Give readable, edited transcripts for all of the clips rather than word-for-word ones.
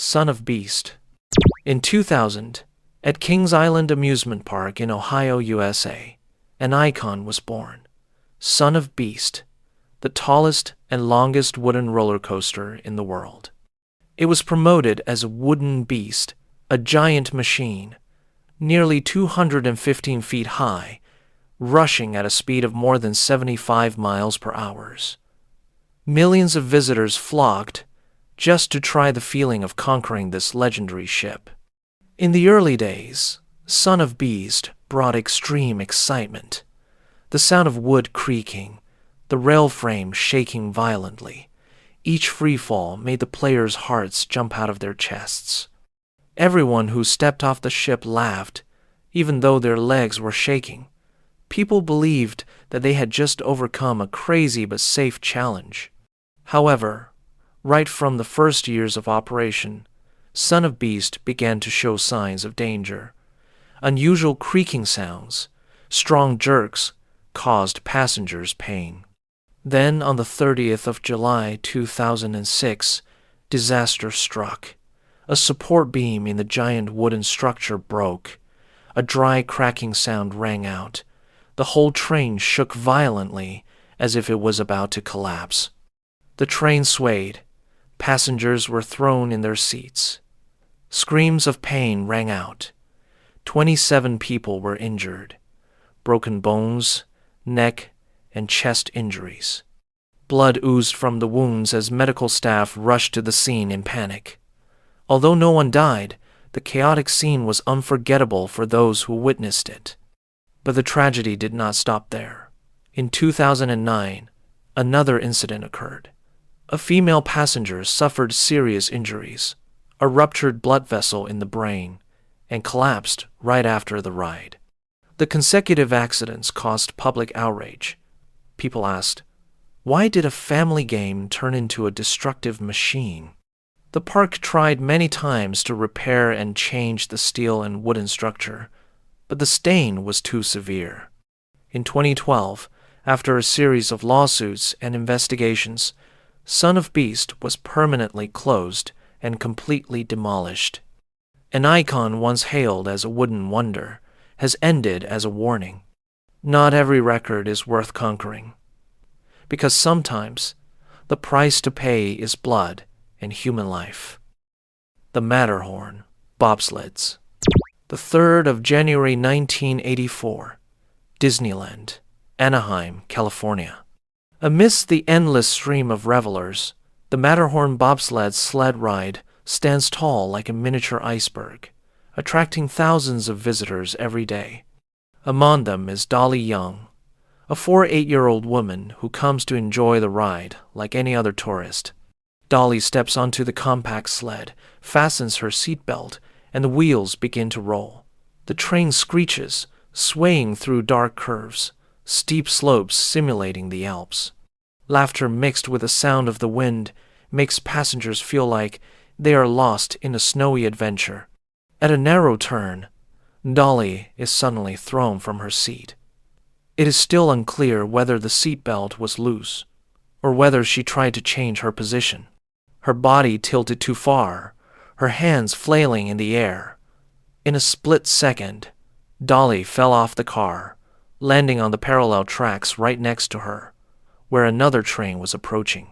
Son of Beast. In 2000, at Kings Island Amusement Park in Ohio, USA, an icon was born. Son of Beast, the tallest and longest wooden roller coaster in the world. It was promoted as a wooden beast, a giant machine, nearly 215 feet high, rushing at a speed of more than 75 miles per hour. Millions of visitors flocked just to try the feeling of conquering this legendary ship. In the early days, Son of Beast brought extreme excitement. The sound of wood creaking, the rail frame shaking violently. Each freefall made the players' hearts jump out of their chests. Everyone who stepped off the ship laughed, even though their legs were shaking. People believed that they had just overcome a crazy but safe challenge. However, right from the first years of operation, Son of Beast began to show signs of danger. Unusual creaking sounds, strong jerks, caused passengers pain. Then, on the 30th of July 2006, disaster struck. A support beam in the giant wooden structure broke. A dry cracking sound rang out. The whole train shook violently as if it was about to collapse. The train swayed. Passengers were thrown in their seats. Screams of pain rang out. 27 people were injured. Broken bones, neck, and chest injuries. Blood oozed from the wounds as medical staff rushed to the scene in panic. Although no one died, the chaotic scene was unforgettable for those who witnessed it. But the tragedy did not stop there. In 2009, another incident occurred. A female passenger suffered serious injuries, a ruptured blood vessel in the brain, and collapsed right after the ride. The consecutive accidents caused public outrage. People asked, why did a family game turn into a destructive machine? The park tried many times to repair and change the steel and wooden structure, but the stain was too severe. In 2012, after a series of lawsuits and investigations, Son of Beast was permanently closed and completely demolished. An icon once hailed as a wooden wonder has ended as a warning. Not every record is worth conquering, because sometimes the price to pay is blood and human life. The Matterhorn bobsleds. The 3rd of January 1984, Disneyland, Anaheim, California. Amidst the endless stream of revelers, the Matterhorn bobsled sled ride stands tall like a miniature iceberg, attracting thousands of visitors every day. Among them is Dolly Young, a 8-year-old woman who comes to enjoy the ride like any other tourist. Dolly steps onto the compact sled, fastens her seatbelt, and the wheels begin to roll. The train screeches, swaying through dark curves, steep slopes simulating the Alps. Laughter mixed with the sound of the wind makes passengers feel like they are lost in a snowy adventure. At a narrow turn, Dolly is suddenly thrown from her seat. It is still unclear whether the seatbelt was loose or whether she tried to change her position. Her body tilted too far, her hands flailing in the air. In a split second, Dolly fell off the car, landing on the parallel tracks right next to her, where another train was approaching.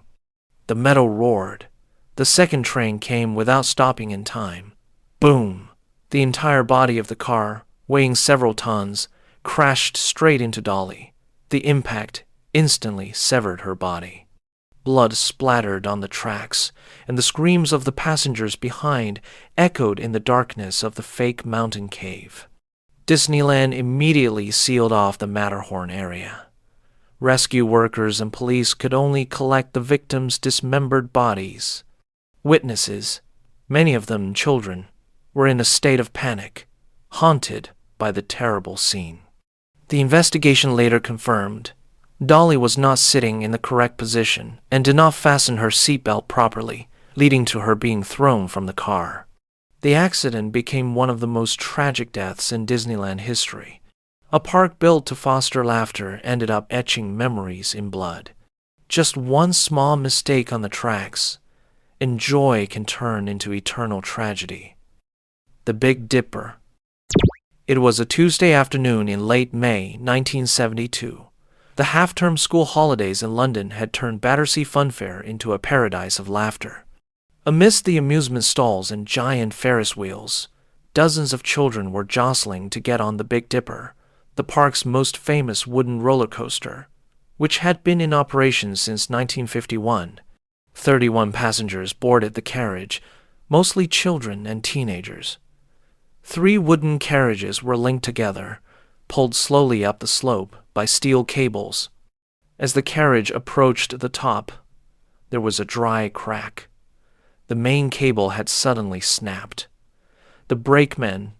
The metal roared. The second train came without stopping in time. Boom! The entire body of the car, weighing several tons, crashed straight into Dolly. The impact instantly severed her body. Blood splattered on the tracks, and the screams of the passengers behind echoed in the darkness of the fake mountain cave. Disneyland immediately sealed off the Matterhorn area. Rescue workers and police could only collect the victims' dismembered bodies. Witnesses, many of them children, were in a state of panic, haunted by the terrible scene. The investigation later confirmed Dolly was not sitting in the correct position and did not fasten her seatbelt properly, leading to her being thrown from the car. The accident became one of the most tragic deaths in Disneyland history. A park built to foster laughter ended up etching memories in blood. Just one small mistake on the tracks, and joy can turn into eternal tragedy. The Big Dipper. It was a Tuesday afternoon in late May 1972. The half-term school holidays in London had turned Battersea Funfair into a paradise of laughter. Amidst the amusement stalls and giant Ferris wheels, dozens of children were jostling to get on the Big Dipper, the park's most famous wooden roller coaster, which had been in operation since 1951. 31 passengers boarded the carriage, mostly children and teenagers. 3 wooden carriages were linked together, pulled slowly up the slope by steel cables. As the carriage approached the top, there was a dry crack. The main cable had suddenly snapped. The brakeman,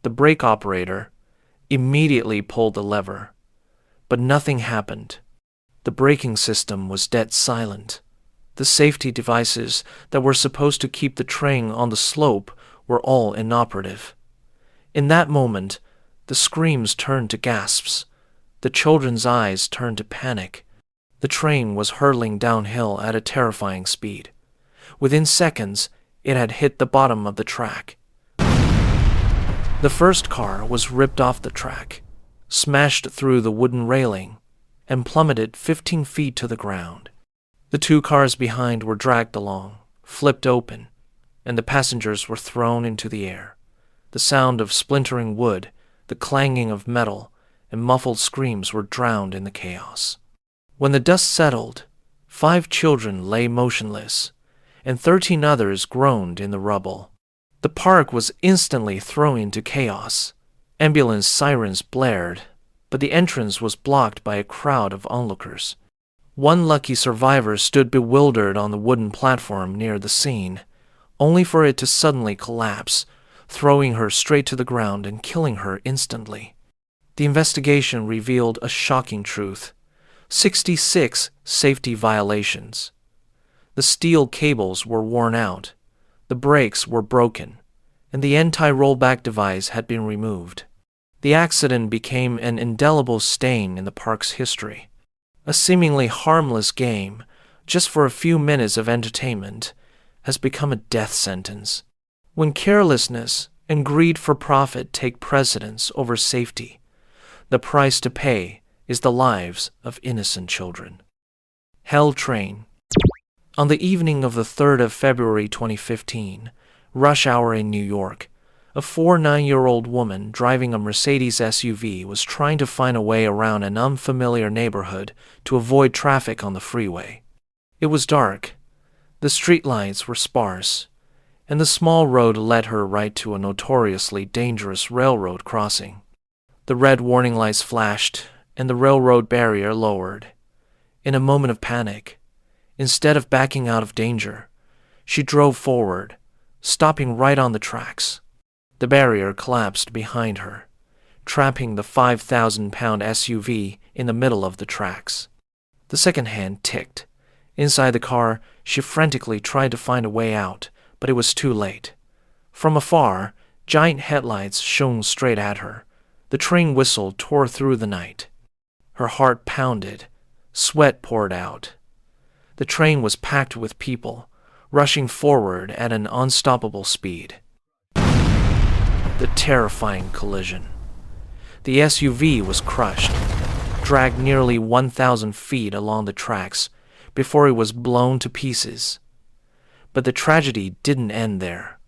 the brake operator, immediately pulled the lever, but nothing happened. The braking system was dead silent. The safety devices that were supposed to keep the train on the slope were all inoperative. In that moment, the screams turned to gasps. The children's eyes turned to panic. The train was hurtling downhill at a terrifying speed. Within seconds, it had hit the bottom of the track. The first car was ripped off the track, smashed through the wooden railing, and plummeted 15 feet to the ground. The 2 cars behind were dragged along, flipped open, and the passengers were thrown into the air. The sound of splintering wood, the clanging of metal, and muffled screams were drowned in the chaos. When the dust settled, 5 children lay motionless, and 13 others groaned in the rubble. The park was instantly thrown into chaos. Ambulance sirens blared, but the entrance was blocked by a crowd of onlookers. One lucky survivor stood bewildered on the wooden platform near the scene, only for it to suddenly collapse, throwing her straight to the ground and killing her instantly. The investigation revealed a shocking truth: 66 safety violations. The steel cables were worn out, the brakes were broken, and the anti-rollback device had been removed. The accident became an indelible stain in the park's history. A seemingly harmless game, just for a few minutes of entertainment, has become a death sentence. When carelessness and greed for profit take precedence over safety, the price to pay is the lives of innocent children. Hell Train. On the evening of the 3rd of February 2015, rush hour in New York, a 9-year-old woman driving a Mercedes SUV was trying to find a way around an unfamiliar neighborhood to avoid traffic on the freeway. It was dark, the streetlights were sparse, and the small road led her right to a notoriously dangerous railroad crossing. The red warning lights flashed, and the railroad barrier lowered. In a moment of panic, instead of backing out of danger, she drove forward, stopping right on the tracks. The barrier collapsed behind her, trapping the 5,000-pound SUV in the middle of the tracks. The second hand ticked. Inside the car, she frantically tried to find a way out, but it was too late. From afar, giant headlights shone straight at her. The train whistle tore through the night. Her heart pounded. Sweat poured out. The train was packed with people, rushing forward at an unstoppable speed. The terrifying collision. The SUV was crushed, dragged nearly 1,000 feet along the tracks before it was blown to pieces. But the tragedy didn't end there.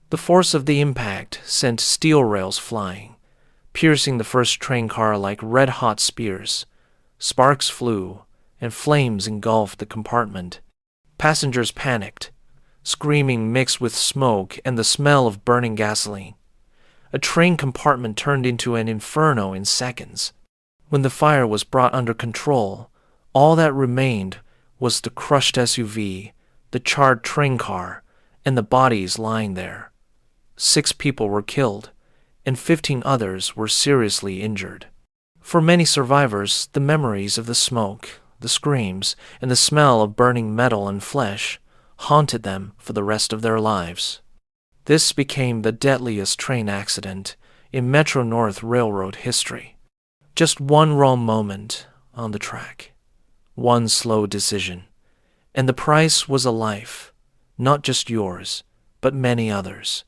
The force of the impact sent steel rails flying, piercing the first train car like red-hot spears. Sparks flew, and flames engulfed the compartment. Passengers panicked, screaming mixed with smoke and the smell of burning gasoline. A train compartment turned into an inferno in seconds. When the fire was brought under control, all that remained was the crushed SUV, the charred train car, and the bodies lying there. 6 people were killed, and 15 others were seriously injured. For many survivors, the memories of the smoke, the screams, and the smell of burning metal and flesh haunted them for the rest of their lives. This became the deadliest train accident in Metro-North Railroad history. Just one wrong moment on the track, one slow decision, and the price was a life, not just yours, but many others.